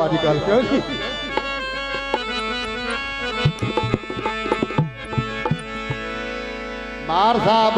अजकल क्यों जी। मार साहब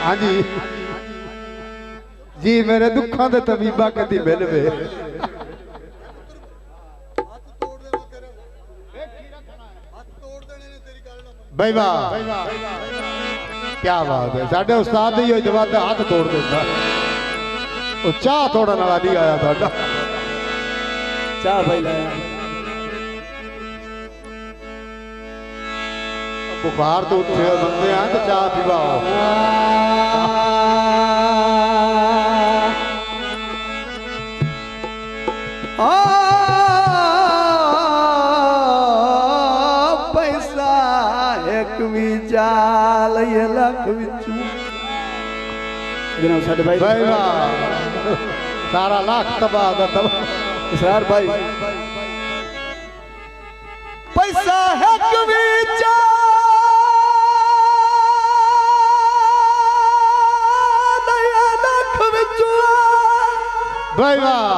हाँ जी जी मेरे दुखों के तबीबा कदी मिलवे भाई वाह क्या बात है साडे उस्ताद ही जवाब हाथ तोड़ देता चाह तोड़ने वाला नहीं आया साडा चाह भाई लाया बुखार तो उठे बंदे हैं तो चाह पिवाओ पैसा एक भी जाल ये लख बिचू जनाब साडे भाई भाई वाह सारा लाख तबाह दा तबाह इसरार भाई पैसा एक भी जाल ये लख बिचू भाई वाह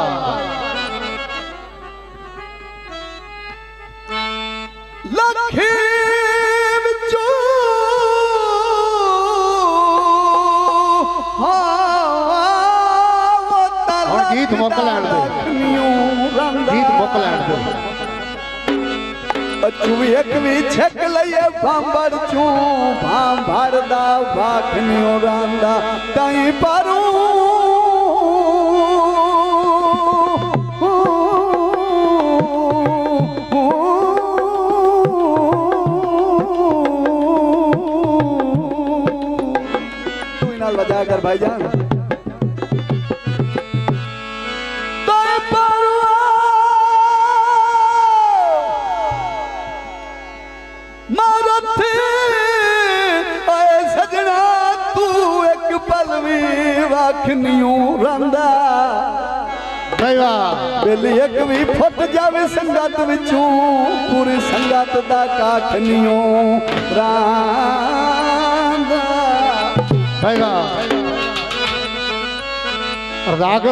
लखी बिचू और गीत मुक लैण दे गीत मुक लैण दे अचू एक भी छक लइए भांबर चू भांबर दा भाखनियो रांदा ताई पारू बजा कर भाईजान सजना तू एक पल भी वाखनियों रंदा बेली एक भी फट जावे संगत विचू पूरी संगत दा काखनियों रंदा राग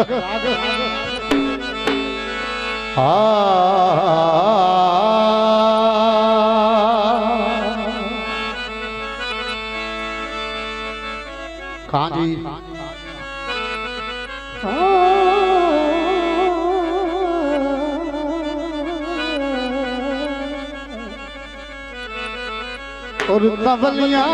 खां जी और तबलियां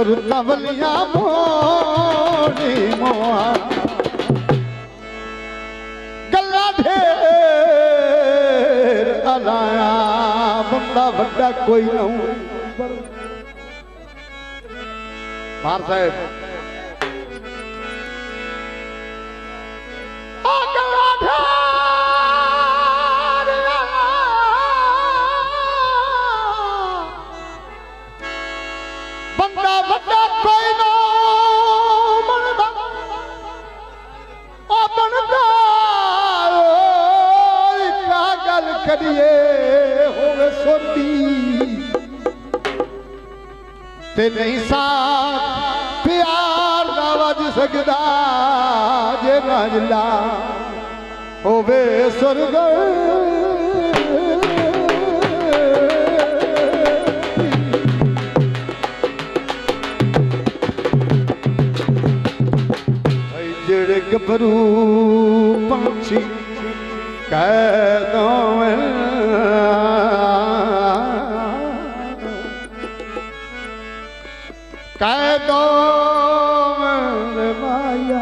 और तबलियां मोड़ी मोआ गल्ला ढेर अलाया बंदा बड़ा कोई ना मार साहब करिए होवे सोती ते नहीं साथ प्यार ना वज सकदा जे नाजला होवे सुरग जेड़े गभरू पंछी कैदों में माया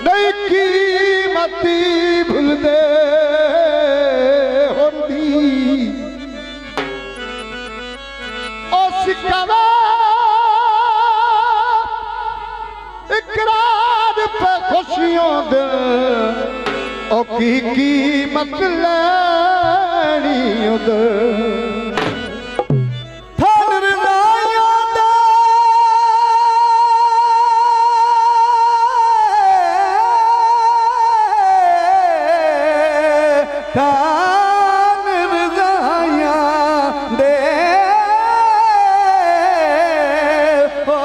नहीं कीमती भूल दे कीमत लैनी उधर थान रज़ाया दे थान रज़ाया दे ओ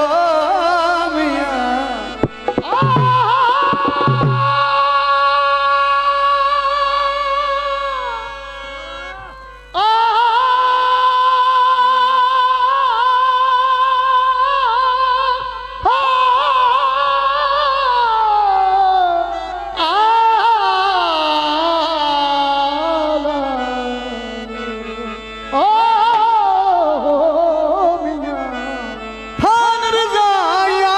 मियां थान रज़ाया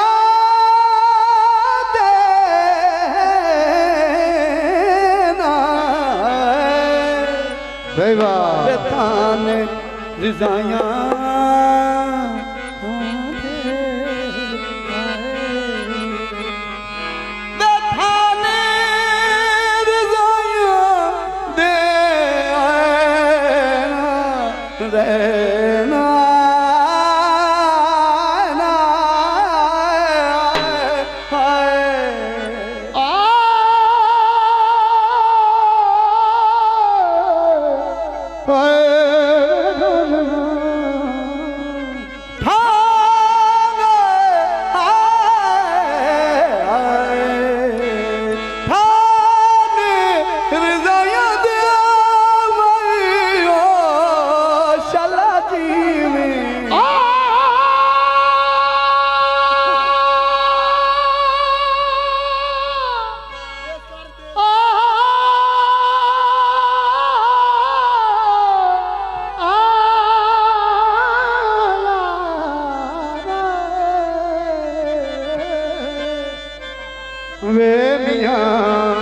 देना थान रज़ाया रहना वे मियां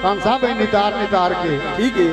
खान साहब नितार नितार के ठीक है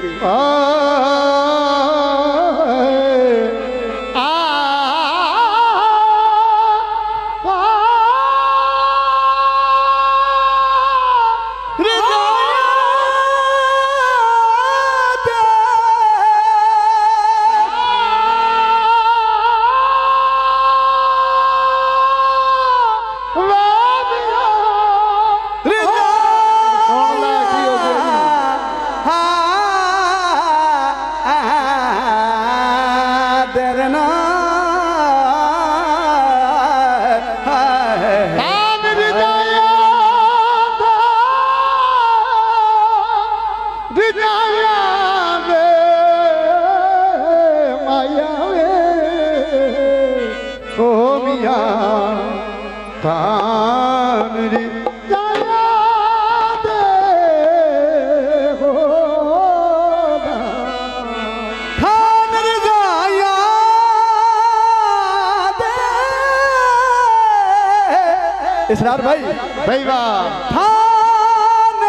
इसरार भाई भाई वाह थान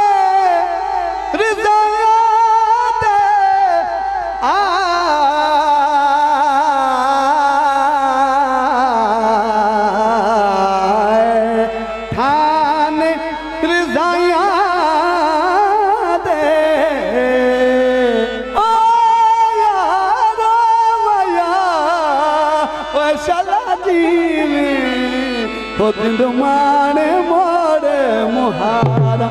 रज़ाया दे थान रज़ाया दे ओ यारो मया ओ शाला जी जिंद माने मोरे मुहारा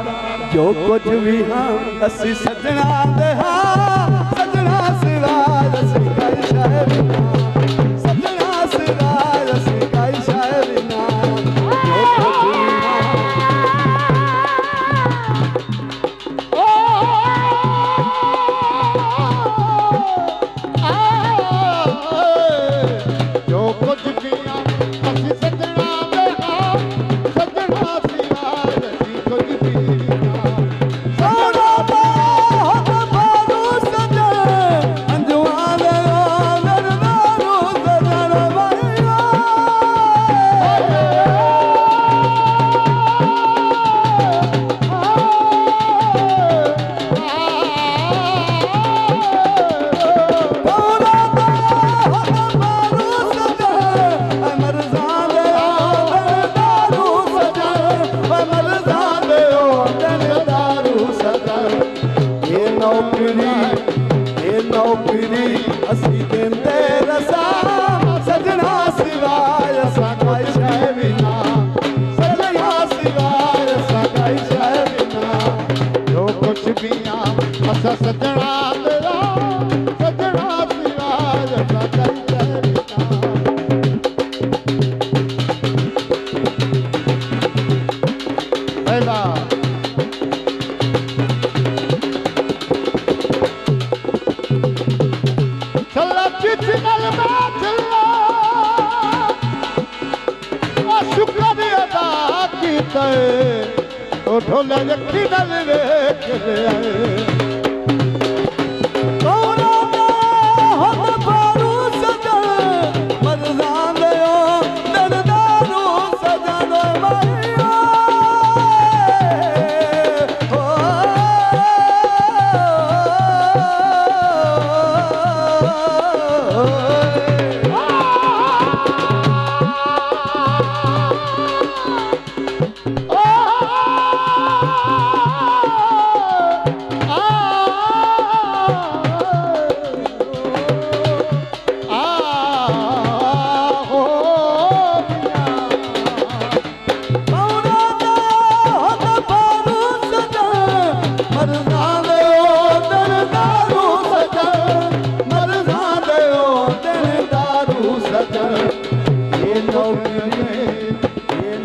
जो कुछ भी हाँ असी सजना दे सजना सिराज असी कई शायरी सजना सिराज असी कई शायरी जो कुछ भी जो कुछ भी असी सजना सजना नौकरी असी देंदे रसा सजना सिवाय असा कोई शय बिना सजना सिवाय असा कोई शय बिना जो कुछ भी असा सजना तेरा सजना सिवाय असा कोई शय बिना भैया चला चिट्ठी नल में चला शुक्र अदा कीते ओ ढोला यकी नल वेख ले आए कौना दा हद पारू सजन मरदान दयो दरदारू सजन माया ओ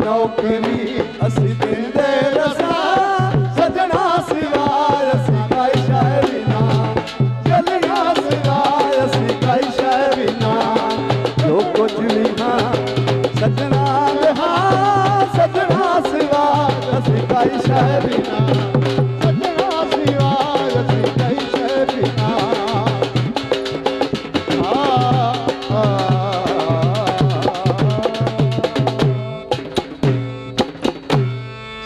नौकरी असी देंदे रसा सजना सिवाय असी कोई शय बिना चलिया सिवाय असी कोई शय बिना जो कुछ भी हाँ सजना सिवाय असी कोई शय बिना